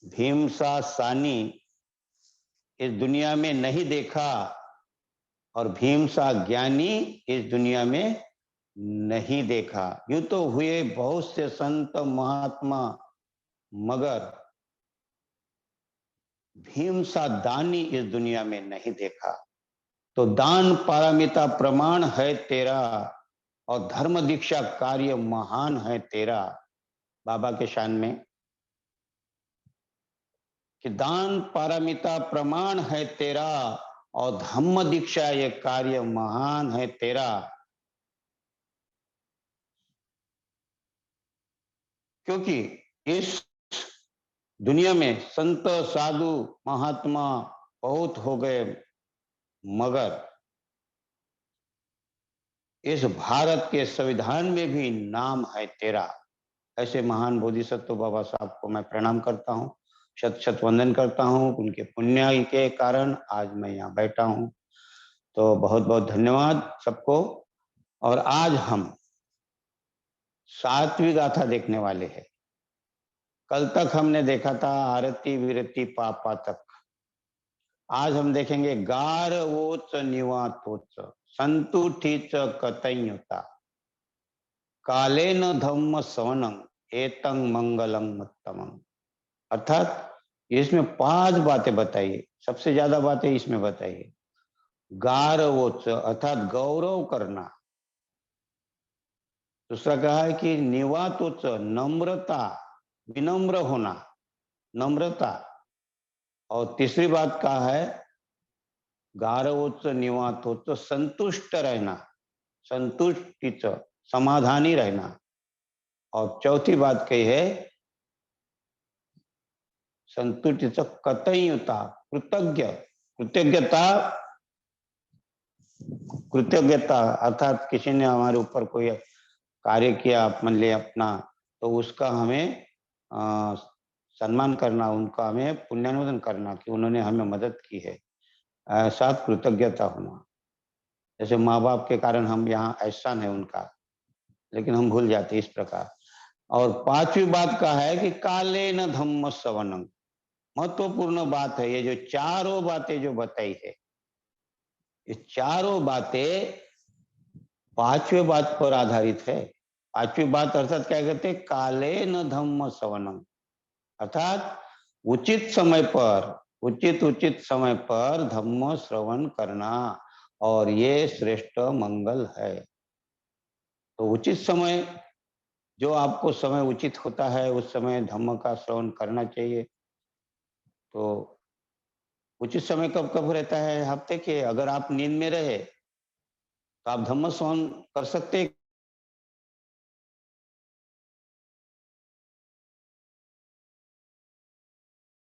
भीमसा सानी इस दुनिया में नहीं देखा और भीमसा ज्ञानी इस दुनिया में नहीं देखा। यूं तो हुए बहुत से संत महात्मा, मगर भीमसा दानी इस दुनिया में नहीं देखा। तो दान पारमिता प्रमाण है तेरा और धर्म दीक्षा कार्य महान है तेरा। बाबा के शान में कि दान पारमिता प्रमाण है तेरा और धम्म दीक्षा ये कार्य महान है तेरा। क्योंकि इस दुनिया में संत साधु महात्मा बहुत हो गए, मगर इस भारत के संविधान में भी नाम है तेरा। ऐसे महान बोधिसत्व बाबा साहब को मैं प्रणाम करता हूँ, शत शत वंदन करता हूँ। उनके पुण्य के कारण आज मैं यहाँ बैठा हूँ। तो बहुत बहुत धन्यवाद सबको। और आज हम सातवीं गाथा देखने वाले हैं। कल तक हमने देखा था आरती विरति पापा तक। आज हम देखेंगे गार वोच निवातोच संतुठीच कतयुता कालेन धम्म सवनं एतं मंगलम उत्तमं। अर्थात इसमें 5 बातें बताइए, सबसे ज्यादा बातें इसमें बताइए। गारवोच अर्थात गौरव करना। दूसरा कहा है कि निवातोच नम्रता, विनम्र होना, नम्रता। और तीसरी बात कहा है गारवोच निवातोच संतुष्ट रहना, संतुष्टिच समाधानी रहना। और चौथी बात कही है संतुष्टिच कतयुता कृतज्ञ, कृतज्ञता, कृतज्ञता अर्थात किसी ने हमारे ऊपर कोई कार्य किया मान लिया अपना, तो उसका हमें सम्मान करना, उनका हमें पुण्यानुमोदन करना कि उन्होंने हमें मदद की है, ऐसा कृतज्ञता होना। जैसे माँ बाप के कारण हम यहाँ एहसान है उनका, लेकिन हम भूल जाते इस प्रकार। और 5वीं बात का है कि काले न धम्म सवनम। महत्वपूर्ण बात है ये जो चारों बातें जो बताई है, ये चारों बातें 5वें बात पर आधारित है। 5वीं बात अर्थात क्या कहते हैं, काले न धम्म सवनम, अर्थात उचित समय पर, उचित समय पर धम्म श्रवण करना, और ये श्रेष्ठ मंगल है। तो उचित समय, जो आपको समय उचित होता है उस समय धम्म का श्रवण करना चाहिए। तो उचित समय कब कब रहता है हफ्ते के? अगर आप नींद में रहे तो आप धम्म श्रवण कर सकते हैं।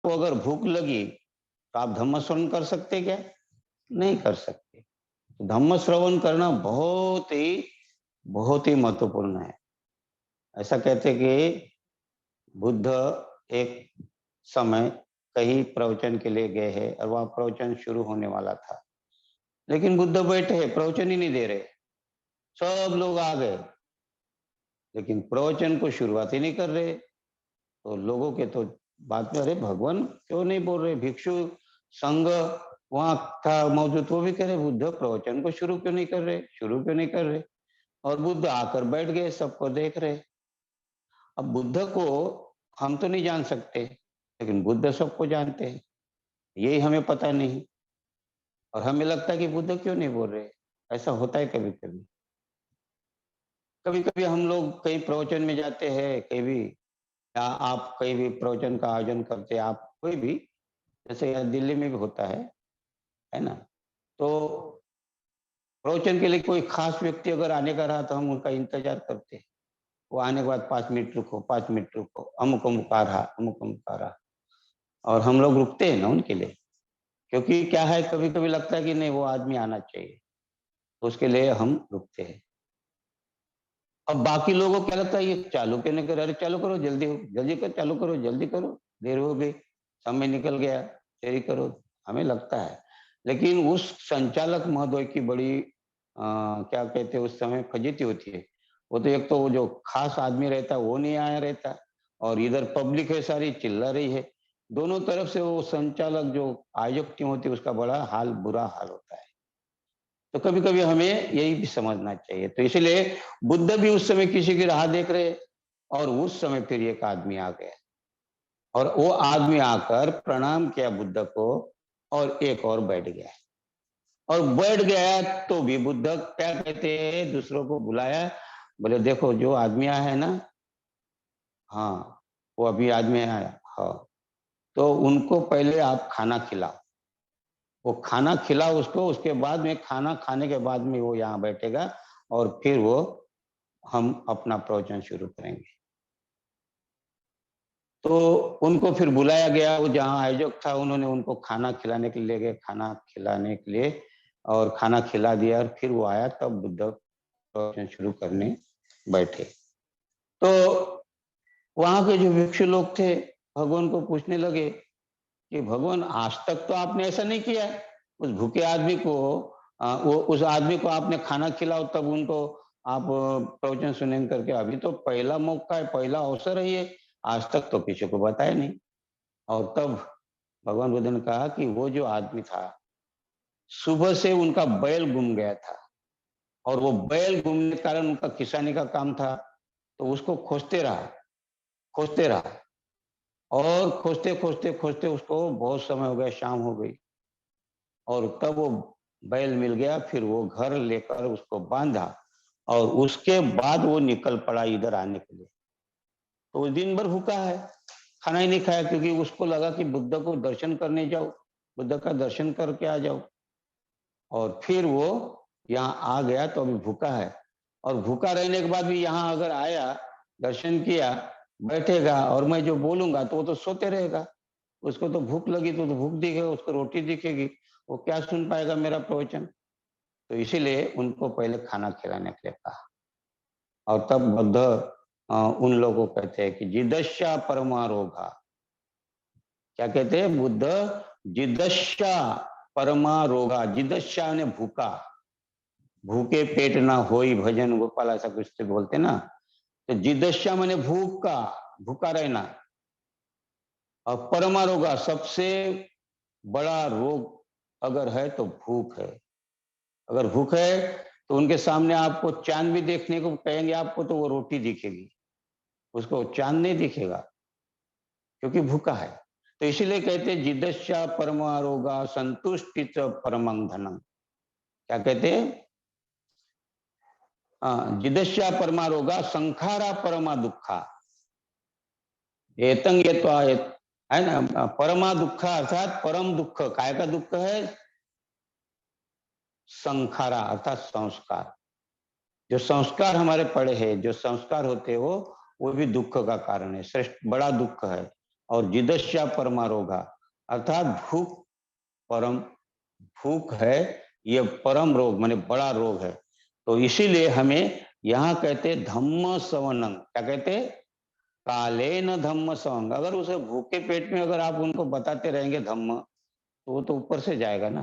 तो अगर भूख लगी तो आप धम्म श्रवण कर सकते क्या? नहीं कर सकते। तो धम्म श्रवण करना बहुत ही महत्वपूर्ण है। ऐसा कहते कि बुद्ध एक समय कहीं प्रवचन के लिए गए हैं और वहां प्रवचन शुरू होने वाला था, लेकिन बुद्ध बैठे हैं, प्रवचन ही नहीं दे रहे। सब लोग आ गए लेकिन प्रवचन को शुरुआत ही नहीं कर रहे। तो लोगों के तो बात में, अरे भगवान क्यों नहीं बोल रहे? भिक्षु संघ वहां था मौजूद, वो भी कह रहे बुद्ध प्रवचन को शुरू क्यों नहीं कर रहे, शुरू क्यों नहीं कर रहे? और बुद्ध आकर बैठ गए, सबको देख रहे। अब बुद्ध को हम तो नहीं जान सकते, लेकिन बुद्ध सबको जानते हैं, यही हमें पता नहीं। और हमें लगता है कि बुद्ध क्यों नहीं बोल रहे। ऐसा होता है कभी कभी। कभी कभी हम लोग कहीं प्रवचन में जाते हैं, कहीं भी, या आप कहीं भी प्रवचन का आयोजन करते हैं, आप कोई भी, जैसे यहाँ दिल्ली में भी होता है ना। तो प्रवचन के लिए कोई खास व्यक्ति अगर आने का रहा तो हम उनका इंतजार करते हैं। वो आने के बाद 5 मिनट रुको, 5 मिनट रुको, अमुक अमुक आ रहा, अमुक अमुक आ रहा। और हम लोग रुकते हैं ना उनके लिए, क्योंकि क्या है, कभी कभी लगता है कि नहीं वो आदमी आना चाहिए, तो उसके लिए हम रुकते हैं। अब बाकी लोगों को क्या लगता है, ये चालू क्यों नहीं कर, अरे चालू करो, जल्दी हो, जल्दी कर, चालू करो, जल्दी करो, देर हो गई, समय निकल गया, देरी करो, हमें लगता है। लेकिन उस संचालक महोदय की बड़ी क्या कहते हैं उस समय फजीती होती है। वो तो एक तो वो जो खास आदमी रहता है वो नहीं आया रहता, और इधर पब्लिक है सारी चिल्ला रही है, दोनों तरफ से वो संचालक जो आयोजक टीम होती है उसका बड़ा बुरा हाल होता है। तो कभी-कभी हमें यही भी समझना चाहिए। तो इसीलिए बुद्ध भी उस समय किसी की राह देख रहे और उस समय फिर एक आदमी आ गया और वो आदमी आकर प्रणाम किया बुद्ध को और एक और बैठ गया। और बैठ गया तो भी बुद्ध क्या कहते हैं, दूसरों को बुलाया, बोले देखो जो आदमी आया है ना, हाँ, वो अभी आदमी आया, हाँ, तो उनको पहले आप खाना खिलाओ। वो खाना खिलाओ उसको, उसके बाद में खाना खाने के बाद में वो यहाँ बैठेगा और फिर वो हम अपना प्रवचन शुरू करेंगे। तो उनको फिर बुलाया गया, वो जहाँ आयोजक था उन्होंने उनको खाना खिलाने के लिए ले गए, खाना खिलाने के लिए, और खाना खिला दिया और फिर वो आया तब बुद्ध प्रवचन शुरू करने बैठे। तो वहाँ के जो भिक्षु लोग थे, भगवान को पूछने लगे कि भगवान आज तक तो आपने ऐसा नहीं किया है। उस भूखे आदमी को वो उस आदमी को आपने खाना खिलाओ तब उनको आप प्रवचन सुनेंगे करके, अभी तो पहला मौका है, पहला अवसर है ये, आज तक तो किसी को बताया नहीं। और तब भगवान बुद्ध ने कहा कि वो जो आदमी था, सुबह से उनका बैल गुम गया था और वो बैल गुमने के कारण उनका किसानी का काम था, तो उसको खोजते रहा और खोजते उसको बहुत समय हो गया, शाम हो गई और तब वो बैल मिल गया। फिर वो घर लेकर उसको बांधा और उसके बाद वो निकल पड़ा इधर आने के लिए। तो वो दिन भर भूखा है, खाना ही नहीं खाया, क्योंकि उसको लगा कि बुद्ध को दर्शन करने जाओ, बुद्ध का दर्शन करके आ जाओ। और फिर वो यहाँ आ गया तो अभी भूखा है और भूखा रहने के बाद भी यहाँ अगर आया, दर्शन किया, बैठेगा और मैं जो बोलूंगा तो वो तो सोते रहेगा। उसको तो भूख लगी तो भूख दिखेगा, उसको रोटी दिखेगी, वो क्या सुन पाएगा मेरा प्रवचन। तो इसीलिए उनको पहले खाना खिलाने के लिए कहा। और तब बुद्ध उन लोगों को कहते हैं कि जिदश्या परमारोगा। क्या कहते हैं बुद्ध? जिदश्या परमारोगा। जिदश्या ने भूखा, भूखे पेट ना होई भजन गोपाल, ऐसा कुछ तो बोलते ना। तो जिदश्या मैंने भूख का, भूखा रहना। और परमारोगा, सबसे बड़ा रोग अगर है तो भूख है। अगर भूख है तो उनके सामने आपको चांद भी देखने को कहेंगे आपको तो वो रोटी दिखेगी, उसको चांद नहीं दिखेगा क्योंकि भूखा है। तो इसीलिए कहते हैं जिदश्या परमारोगा संतुष्टित परमं धनम। क्या कहते हैं? जिदश्या परमारोगा संखारा परमा दुखा। एतंग ये तो है ना, परमा दुखा अर्थात परम दुख। काय का दुख है? संखारा अर्थात संस्कार। जो संस्कार हमारे पड़े हैं, जो संस्कार होते हैं वो भी दुख का कारण है, श्रेष्ठ बड़ा दुख है। और जिदश्या परमारोगा अर्थात भूख, परम भूख है, ये परम रोग माने बड़ा रोग है। तो इसीलिए हमें यहाँ कहते धम्म सवनंग। क्या कहते? काले न धम्म सवंग। अगर उसे भूखे पेट में अगर आप उनको बताते रहेंगे धम्म, तो वो तो ऊपर से जाएगा ना।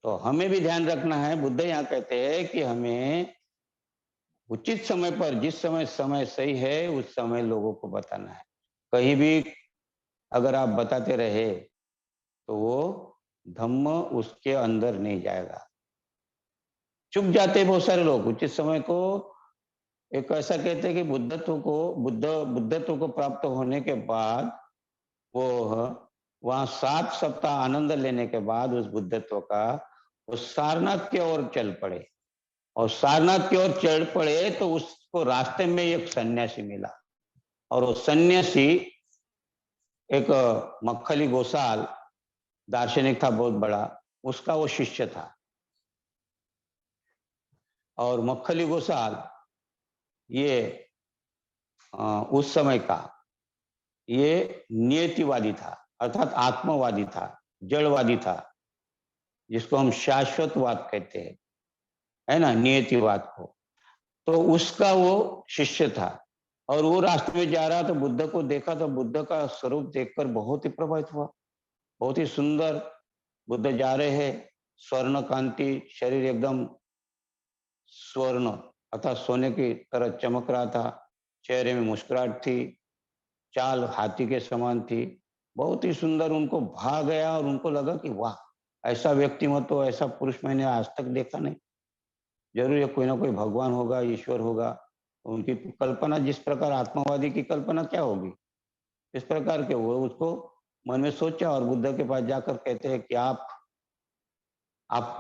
तो हमें भी ध्यान रखना है। बुद्ध यहाँ कहते हैं कि हमें उचित समय पर, जिस समय समय सही है उस समय लोगों को बताना है। कहीं भी अगर आप बताते रहे तो वो धम्म उसके अंदर नहीं जाएगा। चुप जाते हैं बहुत सारे लोग उचित समय को। एक ऐसा कहते हैं कि बुद्धत्व को प्राप्त होने के बाद वो वहां 7 सप्ताह आनंद लेने के बाद उस बुद्धत्व का वो सारनाथ की ओर चल पड़े। और सारनाथ की ओर चढ़ पड़े तो उसको रास्ते में एक सन्यासी मिला और वो सन्यासी एक मक्खली गोसाल दार्शनिक था बहुत बड़ा, उसका वो शिष्य था। और मक्खली गोसाल ये उस समय का ये नियतिवादी था, अर्थात आत्मवादी था, जड़वादी था, जिसको हम शाश्वतवाद कहते हैं, है ना, नियतिवाद को। तो उसका वो शिष्य था और वो रास्ते में जा रहा तो बुद्ध को देखा तो बुद्ध का स्वरूप देखकर बहुत ही प्रभावित हुआ। बहुत ही सुंदर बुद्ध जा रहे हैं, स्वर्ण कांति, शरीर एकदम स्वर्ण अर्थात सोने की तरह चमक रहा था, चेहरे में मुस्कुराहट थी, चाल हाथी के समान थी। बहुत ही सुंदर उनको भा गया और उनको लगा कि वाह, ऐसा व्यक्तिमत्व, ऐसा पुरुष मैंने आज तक देखा नहीं। जरूर ये कोई ना कोई भगवान होगा, ईश्वर होगा। उनकी कल्पना जिस प्रकार आत्मवादी की कल्पना क्या होगी, इस प्रकार के वो उसको मन में सोचा और बुद्ध के पास जाकर कहते हैं कि आप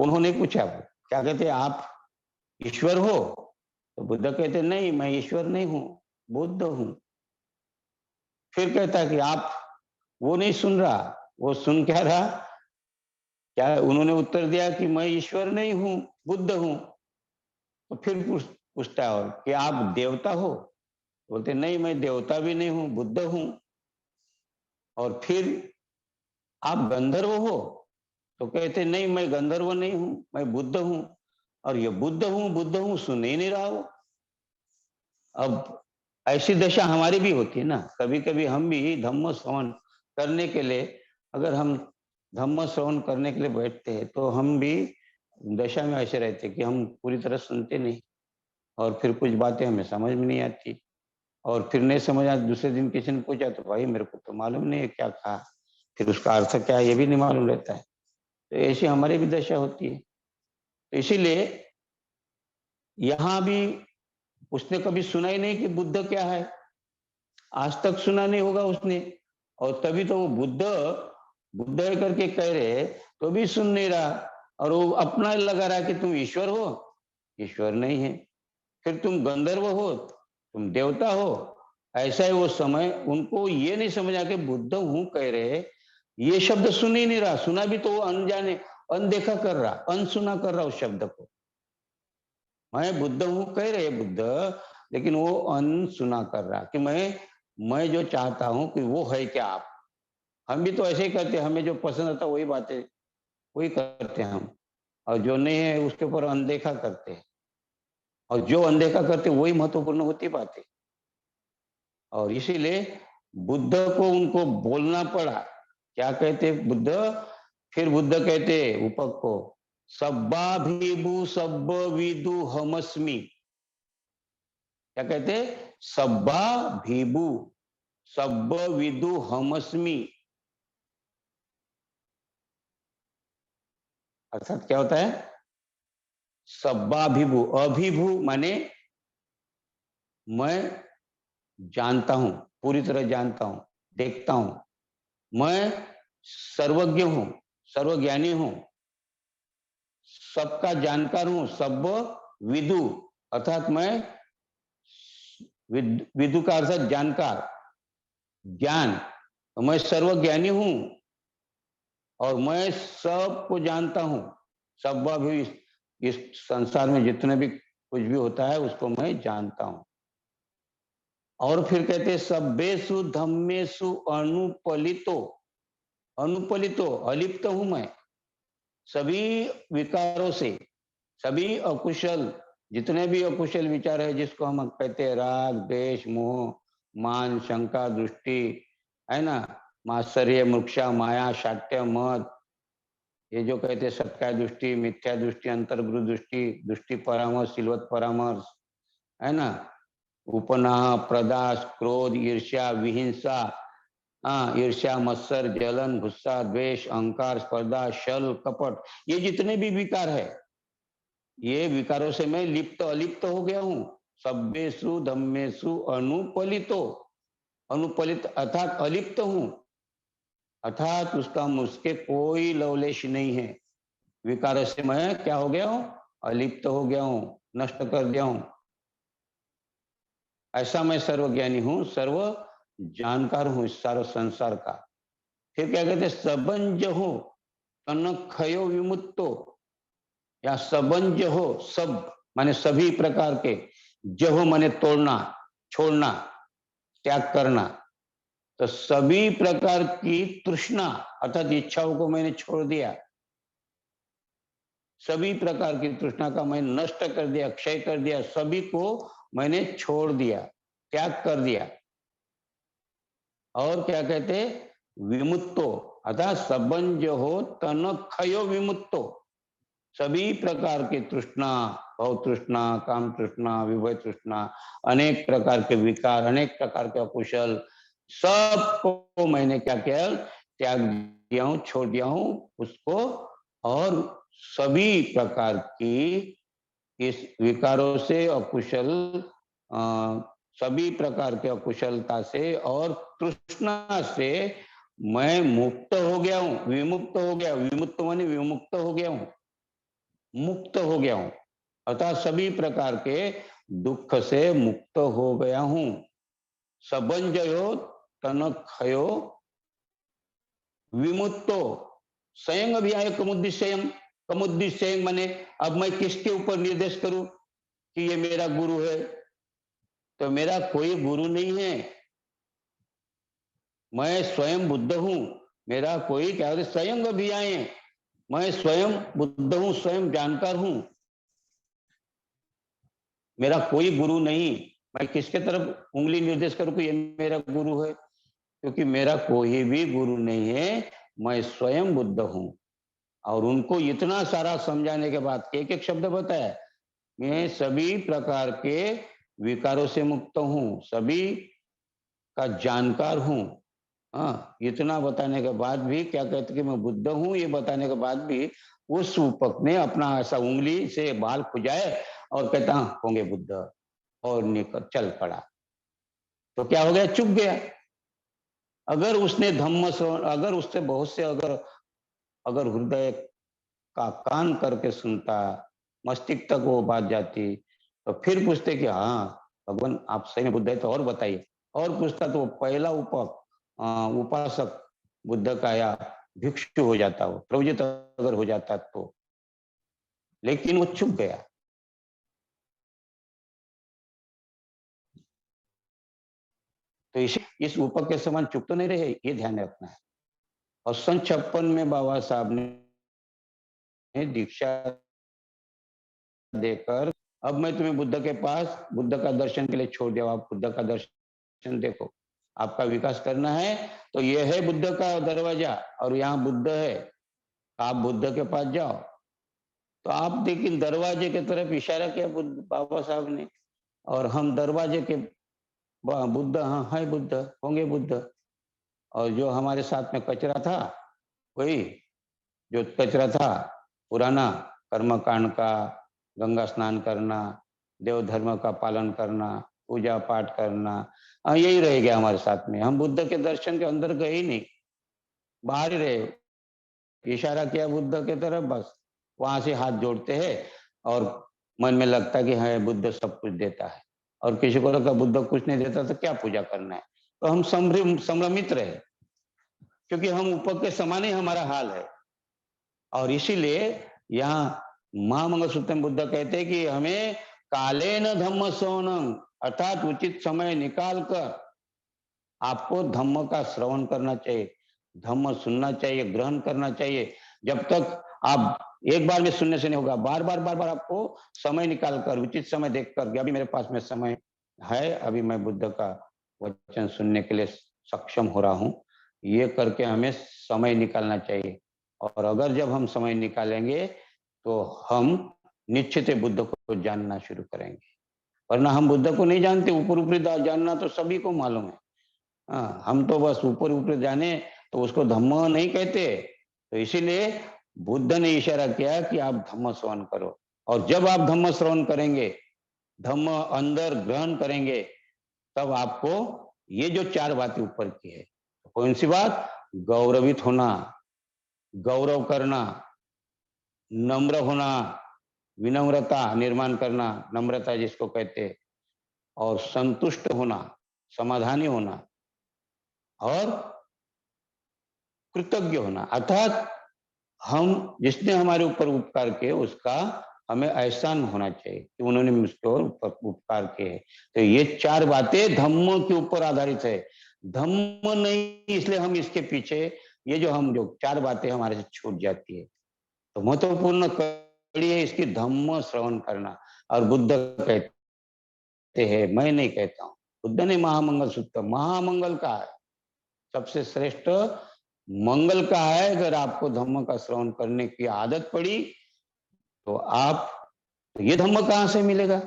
उन्होंने पूछा, क्या कहते हैं, आप ईश्वर हो? तो बुद्ध कहते नहीं, मैं ईश्वर नहीं हूं, बुद्ध हूं। फिर कहता है कि आप, वो नहीं सुन रहा, वो सुन क्या रहा, क्या उन्होंने उत्तर दिया कि मैं ईश्वर नहीं हूं, बुद्ध हूं। तो फिर पूछता है और कि आप देवता हो? बोलते नहीं, मैं देवता भी नहीं हूं, बुद्ध हूं। और फिर आप गंधर्व हो? तो कहते नहीं, मैं गंधर्व नहीं हूं, मैं बुद्ध हूं। और ये बुद्ध हूं सुन ही नहीं रहा हो। अब ऐसी दशा हमारी भी होती है ना, कभी कभी हम भी धम्म श्रवण करने के लिए, अगर हम धम्म श्रवण करने के लिए बैठते हैं तो हम भी दशा में ऐसे रहते कि हम पूरी तरह सुनते नहीं, और फिर कुछ बातें हमें समझ में नहीं आती, और फिर नहीं समझ आ, दूसरे दिन किसी ने पूछा तो भाई मेरे को तो मालूम नहीं है क्या कहा, फिर उसका अर्थ क्या है ये भी नहीं मालूम रहता है। तो ऐसी हमारी भी दशा होती है। तो इसीलिए यहाँ भी उसने कभी सुना ही नहीं कि बुद्ध क्या है, आज तक सुना नहीं होगा उसने। और तभी तो वो बुद्ध बुद्ध है करके कह रहे तो भी सुन नहीं रहा, और वो अपना लगा रहा कि तुम ईश्वर हो, ईश्वर नहीं है। फिर तुम गंधर्व हो, तुम देवता हो। ऐसा ही वो समय उनको ये नहीं समझा कि बुद्ध हूं कह रहे, ये शब्द सुन ही नहीं रहा, सुना भी तो वो अनजाने, अनदेखा कर रहा, अनसुना कर रहा उस शब्द को। मैं बुद्ध हूं कह रहे बुद्ध, लेकिन वो अनसुना कर रहा कि मैं जो चाहता हूं कि वो है क्या आप। हम भी तो ऐसे ही करते हैं, हमें जो पसंद आता वही बातें वही करते हैं हम, और जो नहीं है उसके ऊपर अनदेखा करते हैं, और जो अनदेखा करते वही महत्वपूर्ण होती बातें। और इसीलिए बुद्ध को उनको बोलना पड़ा। क्या कहते बुद्ध? फिर बुद्ध कहते उपक को, सब्बाभिभू सब्ब विदु हमस्मि। क्या कहते? सब्बा भीबू सब्ब विदु हमस्मि। अर्थात क्या होता है? सब्बाभिभू, अभिभू माने मैं जानता हूं, पूरी तरह जानता हूं, देखता हूं। मैं सर्वज्ञ हूं, सर्वज्ञानी हूं, सबका जानकार हूं, सब विदु, अर्थात मैं विदु का अर्थ जानकार, ज्ञान। तो मैं सर्वज्ञानी हूं और मैं सबको जानता हूं। सब भी इस संसार में जितने भी कुछ भी होता है उसको मैं जानता हूं। और फिर कहते सभ्येषु धम्मेषु अनुपलितो, अनुपलितो अलिप्त हूं मैं सभी विकारों से, सभी अकुशल, जितने भी अकुशल विचार है जिसको हम कहते हैं राग द्वेष मोह मान शंका दृष्टि, है ना, मात्सर्य मूर्छा माया शाट्य मद, ये जो कहते हैं सत्या दृष्टि मिथ्या दृष्टि अंतर्गुरु दृष्टि दृष्टि परामर्श सिलवत परामर्श, है ना, उपनाह प्रदास क्रोध ईर्ष्या विहिंसा, हाँ, ईर्ष्या मत्सर जलन गुस्सा द्वेष अहंकार स्पर्धा छल कपट, ये जितने भी विकार है, ये विकारों से मैं लिप्त अलिप्त हो गया हूं। सभ्येषु धम्मेषु अनुपलितो, अनुपलित अर्थात अलिप्त हूं, अर्थात उसका मुझके कोई लवलेश नहीं है। विकारों से मैं क्या हो गया हूं? अलिप्त हो गया हूं, नष्ट कर दिया हूं। ऐसा मैं सर्वज्ञानी हूं, सर्व जानकार हूं इस सारे संसार का। फिर क्या कहते सबंज हो तनखयो विमुक्तो, या सबंज हो, सब माने सभी प्रकार के, जहो माने तोड़ना छोड़ना त्याग करना, तो सभी प्रकार की तृष्णा अर्थात इच्छाओं को मैंने छोड़ दिया, सभी प्रकार की तृष्णा का मैं नष्ट कर दिया, क्षय कर दिया, सभी को मैंने छोड़ दिया, त्याग कर दिया। और क्या कहते विमुक्तो, अर्थात सबंज हो तनखयो विमुक्तो, सभी प्रकार की तृष्णा, भव तृष्णा काम तृष्णा विभय तृष्णा, अनेक प्रकार के विकार अनेक प्रकार के अकुशल सबको मैंने क्या किया, त्याग दिया हूं, छोड़ दिया हूं उसको, और सभी प्रकार की इस विकारों से अकुशल, सभी प्रकार के अकुशलता से और तृष्णा से मैं मुक्त हो गया हूं, विमुक्त हो गया, विमुक्त माने विमुक्त हो गया हूं, मुक्त हो गया हूं, अर्थात सभी प्रकार के दुख से मुक्त हो गया हूं। सबंजयो तनखयो विमुक्तो स्वयं अभियाय कमुद्दिश्यम। कमुद्दिश्यम माने अब मैं किसके ऊपर निर्देश करूं कि ये मेरा गुरु है? तो मेरा कोई गुरु नहीं है, मैं स्वयं बुद्ध हूं। मेरा कोई क्या होता, स्वयं अभियाय, मैं स्वयं बुद्ध हूं, स्वयं जानकार हूं, मेरा कोई गुरु नहीं। मैं किसके तरफ उंगली निर्देश करूं कि ये मेरा गुरु है? क्योंकि मेरा कोई भी गुरु नहीं है, मैं स्वयं बुद्ध हूं। और उनको इतना सारा समझाने के बाद एक एक शब्द बताया, मैं सभी प्रकार के विकारों से मुक्त हूं, सभी का जानकार हूं। हाँ, इतना बताने के बाद भी क्या कहते कि मैं बुद्ध हूं, ये बताने के बाद भी उस रूपक ने अपना ऐसा उंगली से बाल खुजाए और कहता होंगे बुद्ध, और निकल चल पड़ा। तो क्या हो गया, चुप गया। अगर उसने धम्म श्रवण, अगर उससे बहुत से अगर अगर हृदय का कान करके सुनता, मस्तिष्क तक वो बात जाती, तो फिर पूछते कि हाँ भगवान आप सही में बुद्ध है तो और बताइए, और पूछता तो वो पहला उपासक बुद्ध का या भिक्षु हो जाता, वो प्रवजित अगर हो जाता तो। लेकिन वो चुप गया। तो इस ऊपक के समान चुप तो नहीं रहे, ये ध्यान रखना है। और सन 56 में बाबा साहब ने दीक्षा देकर, अब मैं तुम्हें बुद्ध के पास बुद्ध का दर्शन के लिए छोड़ दिया, आप बुद्ध का दर्शन देखो, आपका विकास करना है तो ये है बुद्ध का दरवाजा, और यहाँ बुद्ध है, आप बुद्ध के पास जाओ। तो आप देखिए दरवाजे की तरफ इशारा किया बाबा साहब ने, और हम दरवाजे के बुद्ध, हाँ है बुद्ध, होंगे बुद्ध। और जो हमारे साथ में कचरा था, वही जो कचरा था पुराना, कर्मकांड का, गंगा स्नान करना, देव धर्म का पालन करना, पूजा पाठ करना, यही रह गया हमारे साथ में। हम बुद्ध के दर्शन के अंदर गए ही नहीं, बाहर ही रहे। इशारा किया बुद्ध के तरफ, बस वहां से हाथ जोड़ते हैं, और मन में लगता है कि हाँ बुद्ध सब कुछ देता है, और किसी को लगा बुद्ध कुछ नहीं देता तो क्या पूजा करना है। तो हम संभ्रमित रहे, क्योंकि हम ऊपर के समान ही हमारा हाल है। और इसीलिए यहाँ महामंगल सूत्र में बुद्ध कहते हैं कि हमें काले न धम्म सोनम, अर्थात उचित समय निकाल कर आपको धम्म का श्रवण करना चाहिए, धम्म सुनना चाहिए, ग्रहण करना चाहिए। जब तक आप एक बार में सुनने से नहीं होगा, बार बार आपको समय निकाल कर, उचित समय देखकर कि अभी मेरे पास में समय है, अभी मैं बुद्ध का वचन सुनने के लिए सक्षम हो रहा हूं, ये करके हमें समय निकालना चाहिए। और अगर जब हम समय निकालेंगे तो हम निश्चित बुद्ध को जानना शुरू करेंगे, वरना हम बुद्ध को नहीं जानते। ऊपर ऊपरी जानना तो सभी को मालूम है, हाँ, हम तो बस ऊपर ऊपर जाने, तो उसको धम्म नहीं कहते। तो इसीलिए बुद्ध ने इशारा किया कि आप धम्म श्रवण करो, और जब आप धम्म श्रवण करेंगे, धम्म अंदर ग्रहण करेंगे, तब आपको ये जो चार बातें ऊपर की है, कौन सी बात, गौरवित होना, गौरव करना, नम्र होना, विनम्रता निर्माण करना, नम्रता जिसको कहते, और संतुष्ट होना, समाधानी होना, और कृतज्ञ होना। अर्थात हम जिसने हमारे ऊपर उपकार किए उसका हमें एहसान होना चाहिए कि उन्होंने मुझके ऊपर उपकार किए। तो ये चार बातें धम्म के ऊपर आधारित है। धम्म नहीं, इसलिए हम इसके पीछे, ये जो हम जो चार बातें हमारे से छूट जाती है, तो महत्वपूर्ण कड़ी है इसकी धम्म श्रवण करना। और बुद्ध कहते हैं, मैं नहीं कहता हूँ, बुद्ध ने महामंगल सूत्र, महामंगल का है, सबसे श्रेष्ठ मंगल का है। अगर आपको धम्म का श्रवण करने की आदत पड़ी तो आप, तो ये धम्म कहां से मिलेगा?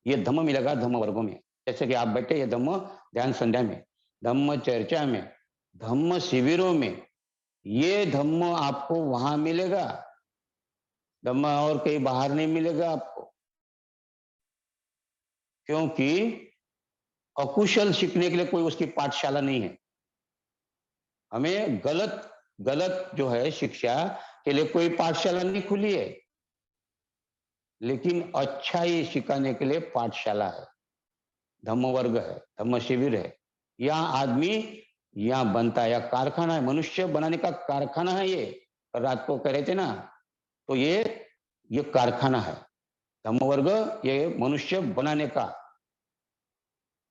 ये धम्म मिलेगा धम्म वर्गों में। जैसे कि आप बैठे, ये धम्म ध्यान संध्या में, धम्म चर्चा में, धम्म शिविरों में, ये धम्म आपको वहां मिलेगा, धम्म और कहीं बाहर नहीं मिलेगा आपको। क्योंकि अकुशल सीखने के लिए कोई उसकी पाठशाला नहीं है। हमें गलत गलत जो है शिक्षा के लिए कोई पाठशाला नहीं खुली है, लेकिन अच्छाई सिखाने के लिए पाठशाला है, धम्म वर्ग है, धम्म शिविर है। यहाँ आदमी यहाँ बनता है, या कारखाना है, मनुष्य बनाने का कारखाना है ये। रात को कह रहे थे ना, तो ये कारखाना है धम्म वर्ग, ये मनुष्य बनाने का,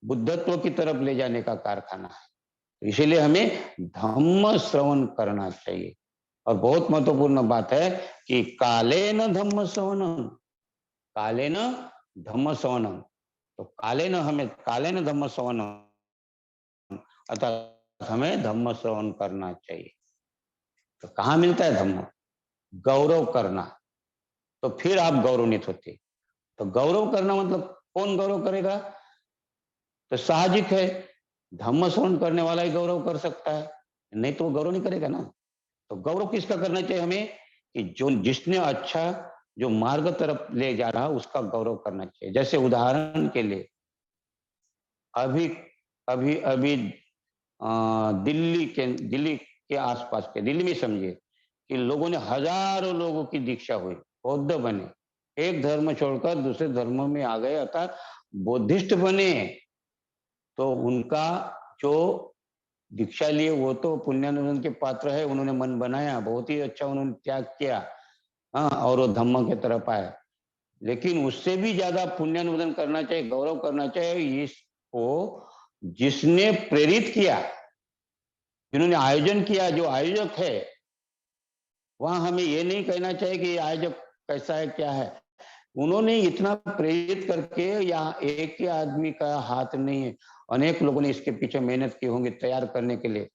बुद्धत्व की तरफ ले जाने का कारखाना है। इसीलिए हमें धम्म श्रवण करना चाहिए। और बहुत महत्वपूर्ण बात है कि काले न धम्म श्रवणम, काले न धम्म श्रवणम। तो काले न धम्म श्रवणम अर्थात हमें धम्म श्रवण करना चाहिए। तो कहाँ मिलता है धम्म? गौरव करना, तो फिर आप गौरवान्वित होते। तो गौरव करना मतलब कौन गौरव करेगा? तो साहजिक है, धम्म श्रवण करने वाला ही गौरव कर सकता है, नहीं तो वो गौरव नहीं करेगा ना। तो गौरव किसका करना चाहिए हमें? कि जो जिसने अच्छा जो मार्ग तरफ ले जा रहा उसका गौरव करना चाहिए। जैसे उदाहरण के लिए अभी अभी अभी दिल्ली के आसपास के, दिल्ली में समझिए कि लोगों ने, हजारों लोगों की दीक्षा हुई, बौद्ध बने, एक धर्म छोड़कर दूसरे धर्मों में आ गए, अर्थात बुद्धिस्ट बने। तो उनका जो दीक्षा लिए वो तो पुण्यानुमोदन के पात्र है, उन्होंने मन बनाया, बहुत ही अच्छा उन्होंने त्याग किया, हाँ, और वो धम्म के तरफ आए। लेकिन उससे भी ज्यादा पुण्यानुमोदन करना चाहिए, गौरव करना चाहिए इसको जिसने प्रेरित किया, जिन्होंने आयोजन किया, जो आयोजक है। वहां हमें ये नहीं कहना चाहिए कि आयोजक कैसा है क्या है, उन्होंने इतना प्रेरित करके, यहाँ एक ही आदमी का हाथ नहीं है, अनेक लोगों ने इसके पीछे मेहनत की होंगी तैयार करने के लिए,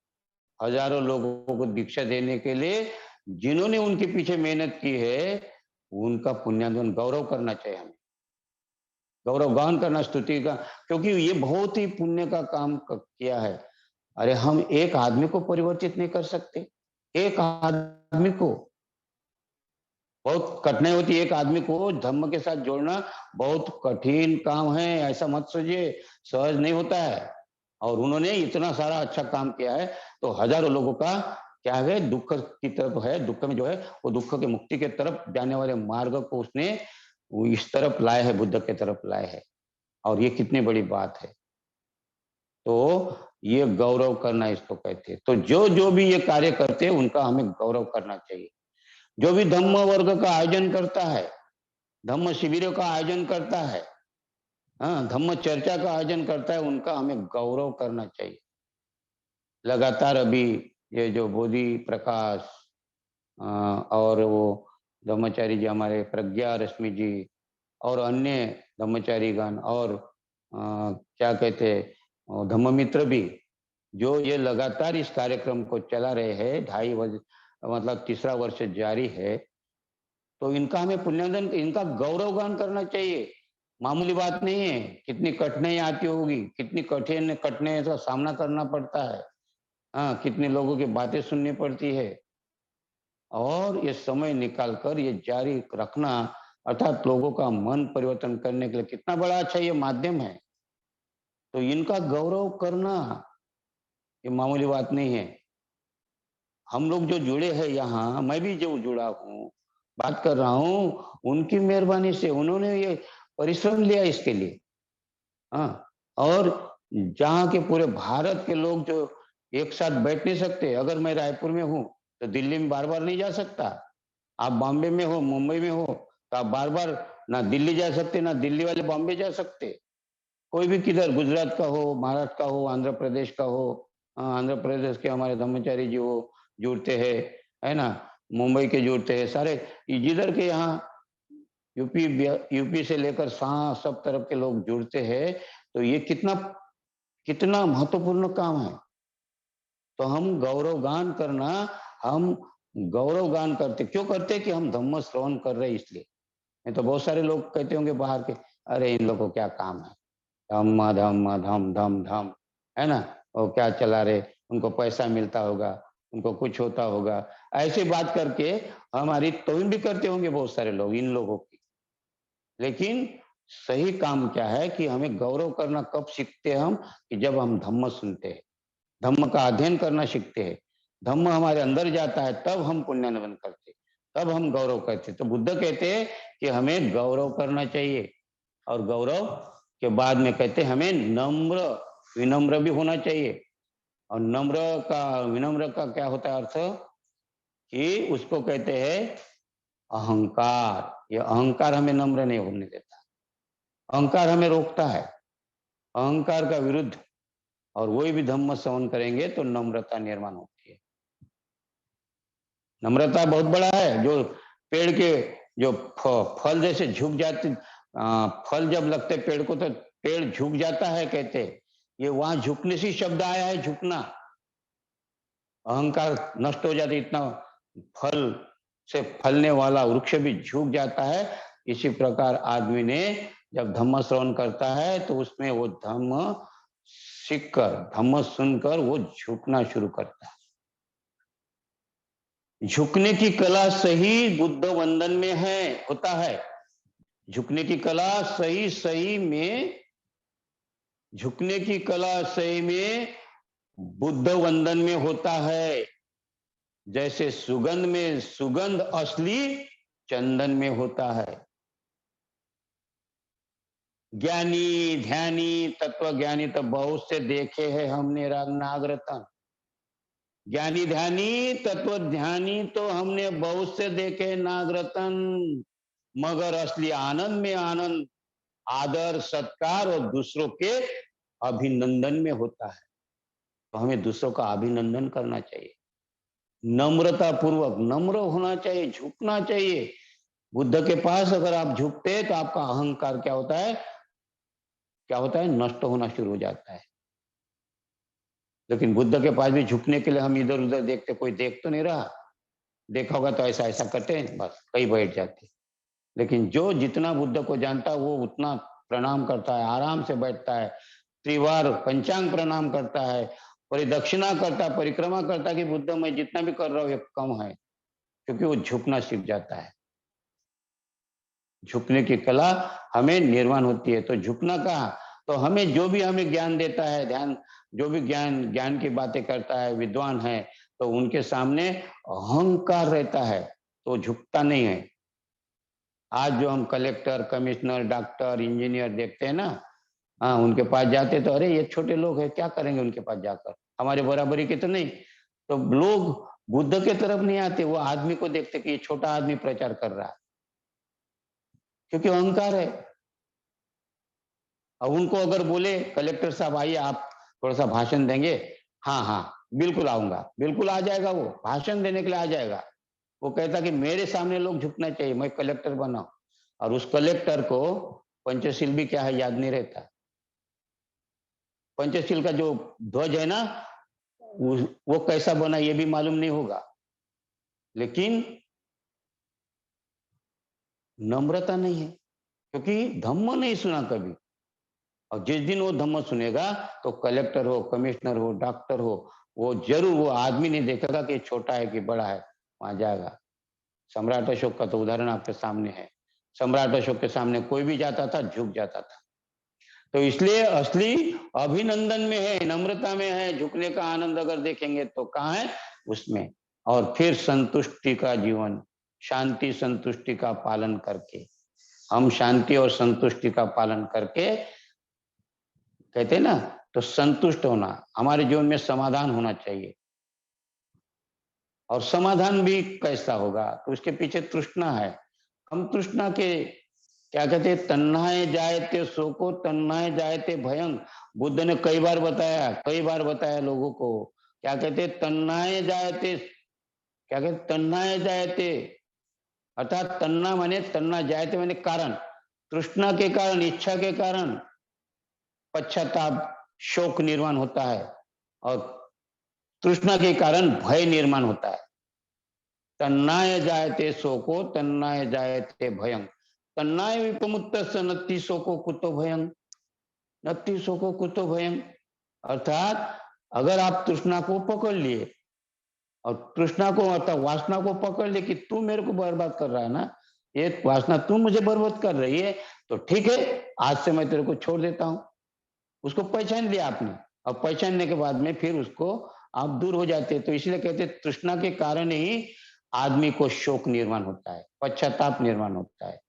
हजारों लोगों को दीक्षा देने के लिए जिन्होंने उनके पीछे मेहनत की है, उनका पुण्यानुमोदन गौरव करना चाहिए हमें, गौरव गान करना, स्तुति का, क्योंकि ये बहुत ही पुण्य का काम किया है। अरे हम एक आदमी को परिवर्तित नहीं कर सकते, एक आदमी को, बहुत कठिनाई होती है एक आदमी को धम्म के साथ जोड़ना, बहुत कठिन काम है, ऐसा मत सोचिए, सहज नहीं होता है। और उन्होंने इतना सारा अच्छा काम किया है, तो हजारों लोगों का क्या है, दुख की तरफ है, दुख में जो है वो दुख के मुक्ति के तरफ जाने वाले मार्ग को उसने वो इस तरफ लाए है, बुद्ध के तरफ लाए है। और ये कितनी बड़ी बात है। तो ये गौरव करना इसको कहते हैं। तो जो जो भी ये कार्य करते हैं उनका हमें गौरव करना चाहिए। जो भी धम्म वर्ग का आयोजन करता है, धम्म शिविरों का आयोजन करता है, हाँ, धम्म चर्चा का आयोजन करता है, उनका हमें गौरव करना चाहिए। लगातार अभी ये जो बोधि प्रकाश और वो धम्मचारी जी, हमारे प्रज्ञा रश्मि जी और अन्य धम्मचारीगण और क्या कहते धम्म मित्र भी, जो ये लगातार इस कार्यक्रम को चला रहे हैं, 2.5 वर्ष, मतलब तीसरा वर्ष जारी है, तो इनका हमें पुण्यदान, इनका गौरवगान करना चाहिए। मामूली बात नहीं है, कितनी कठिनाई आती होगी, कितनी कठिन कठिनाई का सामना करना पड़ता है, हाँ, कितने लोगों की बातें सुननी पड़ती है, और ये समय निकाल कर ये जारी रखना, अर्थात लोगों का मन परिवर्तन करने के लिए कितना बड़ा अच्छा ये माध्यम है। तो इनका गौरव करना ये मामूली बात नहीं है। हम लोग जो जुड़े हैं यहाँ, मैं भी जो जुड़ा हूँ, बात कर रहा हूँ, उनकी मेहरबानी से, उन्होंने ये परिश्रम लिया इसके लिए, हाँ। और जहाँ के पूरे भारत के लोग जो एक साथ बैठ नहीं सकते, अगर मैं रायपुर में हूँ तो दिल्ली में बार बार नहीं जा सकता, आप बॉम्बे में हो, मुंबई में हो, तो आप बार बार ना दिल्ली जा सकते, ना दिल्ली वाले बॉम्बे जा सकते। कोई भी किधर, गुजरात का हो, महाराष्ट्र का हो, आंध्र प्रदेश का हो, आंध्र प्रदेश के हमारे धम्मचारी जी वो जुड़ते हैं, है ना, मुंबई के जुड़ते हैं, सारे जिधर के यहाँ यूपी यूपी से लेकर सब तरफ के लोग जुड़ते हैं। तो ये कितना कितना महत्वपूर्ण काम है। तो हम गौरवगान करना, हम गौरवगान करते क्यों करते कि हम धम्म श्रवण कर रहे इसलिए। नहीं तो बहुत सारे लोग कहते होंगे बाहर के, अरे इन लोगों को क्या काम है, धम्म धम्म धम धम धम, है ना, और क्या चला रहे, उनको पैसा मिलता होगा, उनको कुछ होता होगा, ऐसी बात करके हमारी तोहिन भी करते होंगे बहुत सारे लोग इन लोगों की। लेकिन सही काम क्या है कि हमें गौरव करना कब सीखते हैं हम, कि जब हम धम्म सुनते हैं, धम्म का अध्ययन करना सीखते हैं, धम्म हमारे अंदर जाता है, तब हम पुण्यनवन करते, तब हम गौरव करते। तो बुद्ध कहते हैं कि हमें गौरव करना चाहिए, और गौरव के बाद में कहते हैं हमें नम्र विनम्र भी होना चाहिए। और विनम्र का क्या होता है अर्थ, कि उसको कहते हैं अहंकार। ये अहंकार हमें नम्र नहीं होने देता, अहंकार हमें रोकता है, अहंकार का विरुद्ध। और वही भी धम्म श्रवण करेंगे तो नम्रता निर्माण होती है। नम्रता बहुत बड़ा है, जो पेड़ के जो फल जैसे झुक जाते, फल जब लगते पेड़ को तो पेड़ झुक जाता है कहते, ये वहां झुकने से शब्द आया है, झुकना। अहंकार नष्ट हो जाता, इतना फल से फलने वाला वृक्ष भी झुक जाता है। इसी प्रकार आदमी ने जब धम्म श्रवण करता है तो उसमें वो धम्म सीखकर, धम्म सुनकर वो झुकना शुरू करता है। झुकने की कला सही बुद्ध वंदन में है, होता है। झुकने की कला सही सही में, झुकने की कला सही में बुद्ध वंदन में होता है। जैसे सुगंध में सुगंध असली चंदन में होता है। ज्ञानी ध्यानी तत्व ज्ञानी तो बहुत से देखे हैं हमने नागरतन। ज्ञानी ध्यानी तत्व ध्यानी तो हमने बहुत से देखे नागरतन, मगर असली आनंद में आनंद आदर सत्कार और दूसरों के अभिनंदन में होता है। तो हमें दूसरों का अभिनंदन करना चाहिए, नम्रता पूर्वक नम्र होना चाहिए, झुकना चाहिए। बुद्ध के पास अगर आप झुकते तो आपका अहंकार क्या होता है, क्या होता है, नष्ट होना शुरू हो जाता है। लेकिन बुद्ध के पास भी झुकने के लिए हम इधर उधर देखते, कोई देख तो नहीं रहा, देखा होगा तो ऐसा ऐसा करते हैं, बस कहीं बैठ जाते। लेकिन जो जितना बुद्ध को जानता है वो उतना प्रणाम करता है, आराम से बैठता है, त्रिवार पंचांग प्रणाम करता है, परिदक्षिणा करता है, परिक्रमा करता है कि बुद्ध मैं जितना भी कर रहा हूँ ये कम है, क्योंकि वो झुकना सीख जाता है। झुकने की कला हमें निर्माण होती है। तो झुकना कहा, तो हमें जो भी हमें ज्ञान देता है, ध्यान जो भी ज्ञान की बातें करता है, विद्वान है, तो उनके सामने अहंकार रहता है तो झुकता नहीं है। आज जो हम कलेक्टर कमिश्नर डॉक्टर इंजीनियर देखते हैं ना, हाँ उनके पास जाते तो अरे ये छोटे लोग हैं, क्या करेंगे उनके पास जाकर, हमारे बराबरी के तो नहीं। तो लोग बुद्ध के तरफ नहीं आते, वो आदमी को देखते कि ये छोटा आदमी प्रचार कर रहा है, क्योंकि अहंकार है। अब उनको अगर बोले कलेक्टर साहब आइए आप थोड़ा सा भाषण देंगे, हाँ हाँ बिल्कुल आऊंगा, बिल्कुल आ जाएगा, वो भाषण देने के लिए आ जाएगा। वो कहता कि मेरे सामने लोग झुकना चाहिए, मैं कलेक्टर बना। और उस कलेक्टर को पंचशील भी क्या है याद नहीं रहता। पंचशील का जो ध्वज है ना, वो कैसा बना ये भी मालूम नहीं होगा। लेकिन नम्रता नहीं है, क्योंकि धम्म नहीं सुना कभी। और जिस दिन वो धम्म सुनेगा तो कलेक्टर हो कमिश्नर हो डॉक्टर हो, वो जरूर, वो आदमी नहीं देखेगा कि छोटा है कि बड़ा है, वहां जाएगा। सम्राट अशोक का तो उदाहरण आपके सामने है। सम्राट अशोक के सामने कोई भी जाता था झुक जाता था। तो इसलिए असली अभिनंदन में है, नम्रता में है। झुकने का आनंद अगर देखेंगे तो कहाँ है, उसमें। और फिर संतुष्टि का जीवन, शांति संतुष्टि का पालन करके, हम शांति और संतुष्टि का पालन करके कहते हैं ना, तो संतुष्ट होना, हमारे जीवन में समाधान होना चाहिए। और समाधान भी कैसा होगा, तो उसके पीछे तृष्णा है। हम तृष्णा के क्या कहते हैं, तन्हाए जायते सो को तन्हाए जायते भयं। बुद्ध ने कई बार बताया लोगों को, क्या कहते हैं, तन्हाए जायते, क्या कहते तन्हाए जायते, अर्थात तन्ना माने तन्ना, जायते माने कारण, तृष्णा के कारण, इच्छा के कारण पश्चाताप शोक निर्माण होता है, और तृष्णा के कारण भय निर्माण होता है। तन्नाय जायते शोको तन्नाय जायते भयं, तन्नाय विपमुक्त नत्ति शोको कुतो भयं, नत्ति शोको कुतो भयं। अर्थात अगर आप तृष्णा को पकड़ लिए और तृष्णा को मतलब वासना को पकड़ लिए कि तू मेरे को बर्बाद कर रहा है ना, ये वासना तू मुझे बर्बाद कर रही है, तो ठीक है, आज से मैं तेरे को छोड़ देता हूँ। उसको पहचान लिया आपने, और पहचानने के बाद में फिर उसको आप दूर हो जाते हैं। तो इसलिए कहते हैं तृष्णा के कारण ही आदमी को शोक निर्माण होता है, पश्चाताप निर्माण होता है,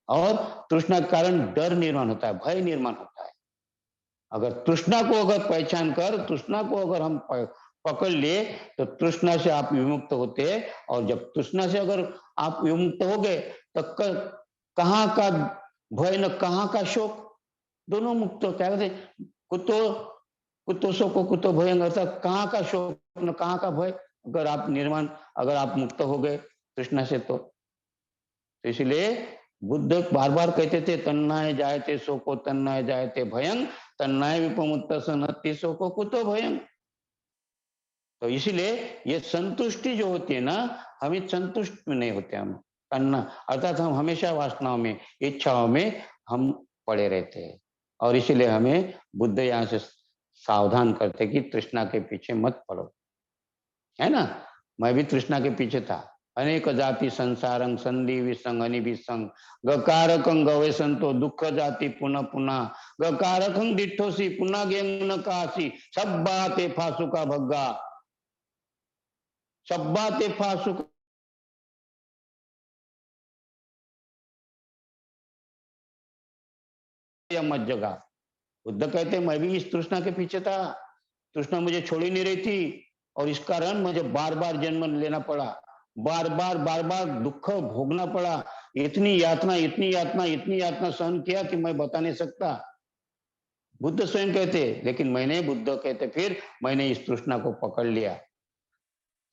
और तृष्णा के कारण डर निर्माण होता है, भय निर्माण होता है। अगर तृष्णा को अगर पहचान कर तृष्णा को अगर हम पकड़ लिए तो तृष्णा से आप विमुक्त होते हैं। और जब तृष्णा से अगर आप विमुक्त हो गए तो कहाँ का भय न कहाँ का शोक, दोनों मुक्त हो। क्या कहते हैं, कुतो कुतो शोको कुतो भय, अर्थात कहाँ का शोक न कहाँ का भय। अगर आप निर्माण अगर आप मुक्त हो गए तृष्णा से तो इसलिए बुद्ध बार बार कहते थे तन्नाय जायते शोको तन्नाय जायते भयं तन्नाय विपमुत्त सनत्ति शोको कुतो भयं। तो इसीलिए ये संतुष्टि जो होती है ना, हमें संतुष्ट में नहीं होते हम तन्ना, अर्थात हम हमेशा वासनाओं में इच्छाओं में हम पड़े रहते हैं। और इसीलिए हमें बुद्ध यहाँ से सावधान करते कि तृष्णा के पीछे मत पड़ो, है ना। मैं भी तृष्णा के पीछे था। अनेक जाति संसारं संधि विसंग अनिविसंग गकारकं गवे संतो दुख जाति पुनः पुनः गकारकं दिठोसी पुनः गेंग न कासी सब बाते फासु का भग्गा सब बाते फासु या मत जगा। बुद्ध कहते हैं मैं भी इस तृष्णा के पीछे था, तृष्णा मुझे छोड़ ही नहीं रही थी, और इस कारण मुझे बार बार जन्म लेना पड़ा, बार बार दुख भोगना पड़ा। इतनी यातना इतनी यातना इतनी यातना सहन किया कि मैं बता नहीं सकता। बुद्ध स्वयं कहते, लेकिन मैंने बुद्ध कहते फिर मैंने इस तृष्णा को पकड़ लिया,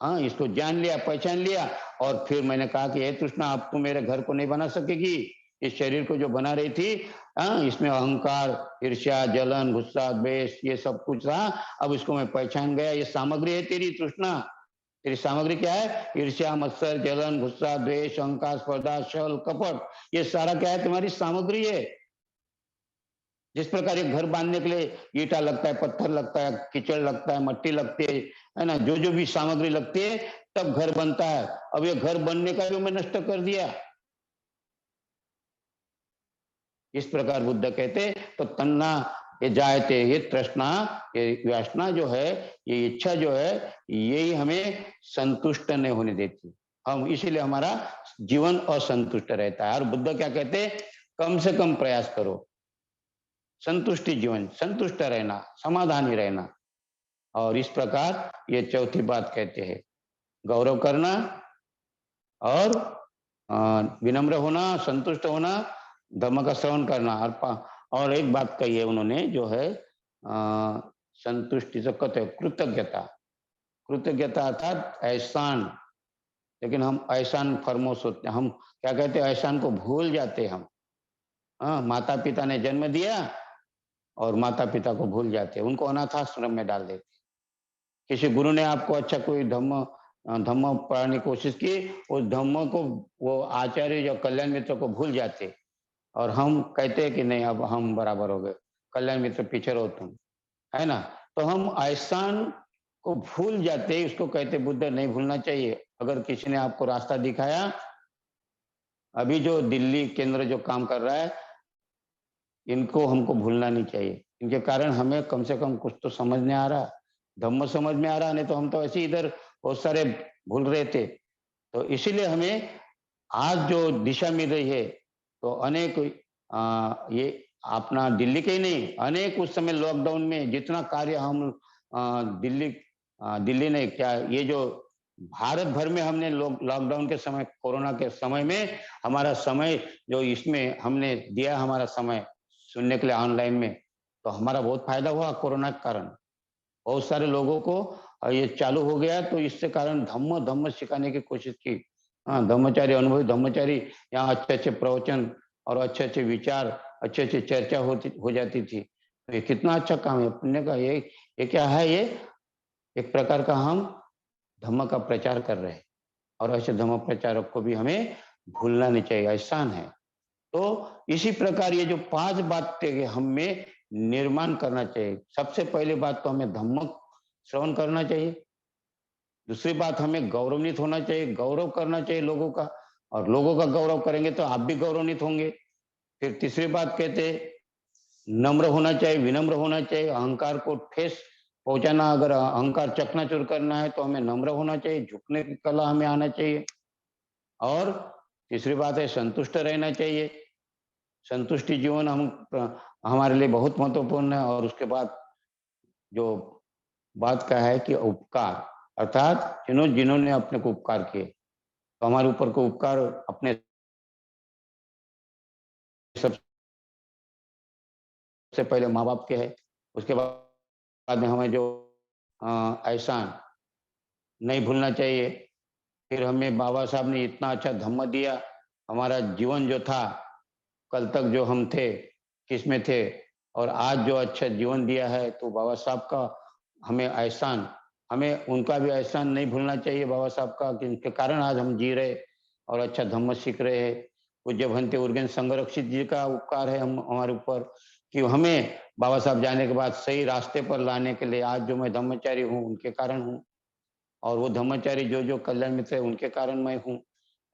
हाँ इसको जान लिया पहचान लिया। और फिर मैंने कहा कि ये तृष्णा अब तू मेरे घर को नहीं बना सकेगी, इस शरीर को जो बना रही थी, हाँ इसमें अहंकार ईर्ष्या जलन गुस्सा द्वेष ये सब कुछ था। अब इसको मैं पहचान गया, ये सामग्री है तेरी तृष्णा। तेरी सामग्री क्या है, ईर्ष्या मत्सर जलन गुस्सा द्वेष अहंकार स्पर्धा छल कपट, ये सारा क्या है, तुम्हारी सामग्री है। जिस प्रकार एक घर बांधने के लिए ईटा लगता है पत्थर लगता है कीचड़ लगता है मट्टी लगती है ना, जो जो भी सामग्री लगती है तब घर बनता है। अब ये घर बनने का भी मैं नष्ट कर दिया। इस प्रकार बुद्ध कहते तो तन्ना ये जायते ये तृष्णा ये वासना जो है, ये इच्छा जो है, यही हमें संतुष्ट नहीं होने देती। हम इसीलिए हमारा जीवन असंतुष्ट रहता है। और बुद्ध क्या कहते, कम से कम प्रयास करो संतुष्टि जीवन, संतुष्ट रहना, समाधानी रहना। और इस प्रकार ये चौथी बात कहते हैं, गौरव करना और विनम्र होना, संतुष्ट होना, धर्म का श्रवण करना। और एक बात कही है उन्होंने जो है संतुष्टि से कहते हैं कृतज्ञता। कृतज्ञता अर्थात एहसान। लेकिन हम एहसान फरमोश होते, हम क्या कहते हैं, एहसान को भूल जाते हैं हम। हाँ, माता पिता ने जन्म दिया और माता पिता को भूल जाते हैं, उनको अनाथ आश्रम में डाल देते। किसी गुरु ने आपको अच्छा कोई धम्म धम्म पढ़ाने की कोशिश की, उस धम्म को वो आचार्य या कल्याण मित्र को भूल जाते, और हम कहते हैं कि नहीं अब हम बराबर हो गए, कल्याण मित्र पीछे रहो तुम, है ना। तो हम एहसान को भूल जाते, इसको कहते बुद्ध नहीं भूलना चाहिए। अगर किसी ने आपको रास्ता दिखाया, अभी जो दिल्ली केंद्र जो काम कर रहा है, इनको हमको भूलना नहीं चाहिए। इनके कारण हमें कम से कम कुछ तो समझ नहीं आ रहा, धम्म समझ में आ रहा, नहीं तो हम तो ऐसे इधर बहुत सारे भूल रहे थे। तो इसीलिए हमें आज जो दिशा मिल रही है, तो अनेक ये अपना दिल्ली के ही नहीं, अनेक उस समय लॉकडाउन में जितना कार्य हम दिल्ली नहीं क्या, ये जो भारत भर में हमने लॉकडाउन के समय कोरोना के समय में हमारा समय जो इसमें हमने दिया, हमारा समय सुनने के लिए ऑनलाइन में, तो हमारा बहुत फायदा हुआ कोरोना के कारण। बहुत सारे लोगों को ये चालू हो गया, तो इससे कारण धम्म धम्म सिखाने की कोशिश की। हाँ, धम्मचारी अनुभवी धम्मचारी यहाँ अच्छे अच्छे प्रवचन और अच्छे अच्छे विचार अच्छे अच्छे चर्चा होती हो जाती थी। तो ये कितना अच्छा काम है पुण्य का। ये क्या है, ये एक प्रकार का हम धम्म का प्रचार कर रहे हैं, और ऐसे धम्म प्रचारक को भी हमें भूलना नहीं चाहिए, एहसान है। तो इसी प्रकार ये जो 5 बातें हमें निर्माण करना चाहिए। सबसे पहली बात तो हमें धम्म श्रवण करना चाहिए। दूसरी बात, हमें गौरवान्वित होना चाहिए, गौरव करना चाहिए लोगों का, और लोगों का गौरव करेंगे तो आप भी गौरवान्वित होंगे। फिर तीसरी बात कहते हैं, नम्र होना चाहिए, विनम्र होना चाहिए, अहंकार को ठेस पहुंचाना, अगर अहंकार चकनाचूर करना है तो हमें नम्र होना चाहिए, झुकने की कला हमें आना चाहिए। और तीसरी बात है, संतुष्ट रहना चाहिए। संतुष्टि जीवन हमारे लिए बहुत महत्वपूर्ण है। और उसके बाद जो बात का है कि उपकार, अर्थात जिन्होंने अपने को उपकार किए, तो हमारे ऊपर को उपकार अपने सबसे पहले माँ बाप के है, उसके बाद में हमें जो एहसान नहीं भूलना चाहिए। फिर हमें बाबा साहब ने इतना अच्छा धम्म दिया, हमारा जीवन जो था, कल तक जो हम थे, किसमें थे, और आज जो अच्छा जीवन दिया है, तो बाबा साहब का हमें एहसान, हमें उनका भी एहसान नहीं भूलना चाहिए बाबा साहब का, कि इनके कारण आज हम जी रहे और अच्छा धम्म सीख रहे हैं। पूज्य भंते उर्गेन संगरक्षित जी का उपकार है हम हमारे ऊपर, कि हमें बाबा साहब जाने के बाद सही रास्ते पर लाने के लिए आज जो मैं धम्मचारी हूँ उनके कारण हूँ, और वो धम्मचारी जो कल्याण मित्र है उनके कारण मैं हूँ।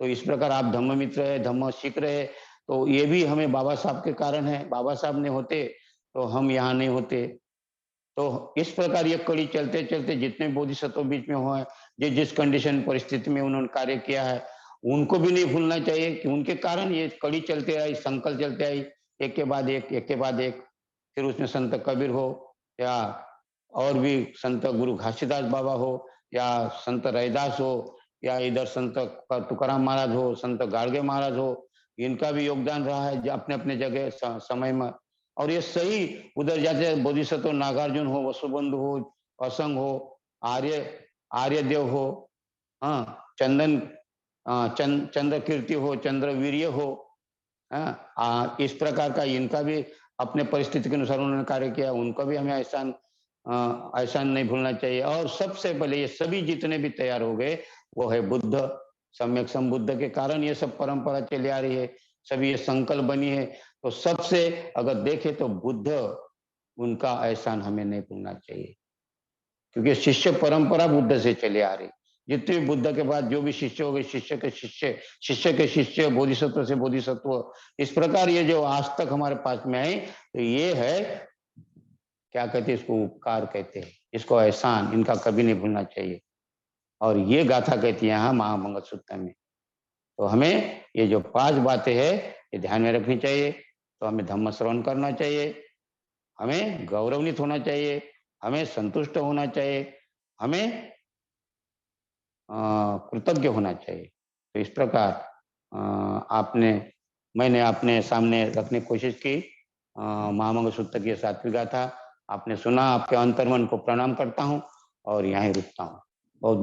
तो इस प्रकार आप धम्म मित्र है, धम्म सीख रहे हैं, तो ये भी हमें बाबा साहब के कारण है। बाबा साहब ने होते तो हम यहाँ नहीं होते। तो इस प्रकार ये कड़ी चलते चलते जितने बोधिसत्व बीच में हुए, जिस कंडीशन परिस्थिति में उन्होंने कार्य किया है, उनको भी नहीं भूलना चाहिए कि उनके कारण ये कड़ी चलते आई, संकल्प चलते आई, एक के बाद एक, एक के बाद एक। फिर उसमें संत कबीर हो, या और भी संत गुरु घासीदास बाबा हो, या संत रैदास हो, या इधर संत तुकाराम महाराज हो, संत गाड़गे महाराज हो, इनका भी योगदान रहा है अपने अपने जगह समय में। और ये सही उधर जाते बोधिसत्व नागार्जुन हो, वसुबंधु हो, असंग हो, आर्य आर्यदेव हो, हाँ, चंदन चंद्र कीर्ति हो, चंद्रवीर्य हो, इस प्रकार का इनका भी अपने परिस्थिति के अनुसार उन्होंने कार्य किया, उनका भी हमें एहसान नहीं भूलना चाहिए। और सबसे पहले ये सभी जितने भी तैयार हो गए, वो है बुद्ध, सम्यक संबुद्ध के कारण ये सब परंपरा चली आ रही है, सभी ये संकल्प बनी है। तो सबसे अगर देखें तो बुद्ध, उनका एहसान हमें नहीं भूलना चाहिए, क्योंकि शिष्य परंपरा बुद्ध से चली आ रही। जितने भी बुद्ध के बाद जो भी शिष्य हो गए, शिष्य के शिष्य, शिष्य के शिष्य, बोधिसत्व से बोधिसत्व, इस प्रकार ये जो आज तक हमारे पास में है, तो ये है, क्या कहते हैं इसको, उपकार कहते हैं इसको, एहसान, इनका कभी नहीं भूलना चाहिए। और ये गाथा कहती है यहाँ महामंगल सूत्र में। तो हमें ये जो 5 बातें हैं ये ध्यान में रखनी चाहिए। तो हमें धम्म श्रवण करना चाहिए, हमें गौरवान्वित होना चाहिए, हमें संतुष्ट होना चाहिए, हमें कृतज्ञ होना चाहिए। तो इस प्रकार मैंने अपने सामने रखने की कोशिश की महामंगल सूत्र की 7वीं गाथा। आपने सुना, आपके अंतर्मन को प्रणाम करता हूँ और यहाँ ही रुकता हूँ।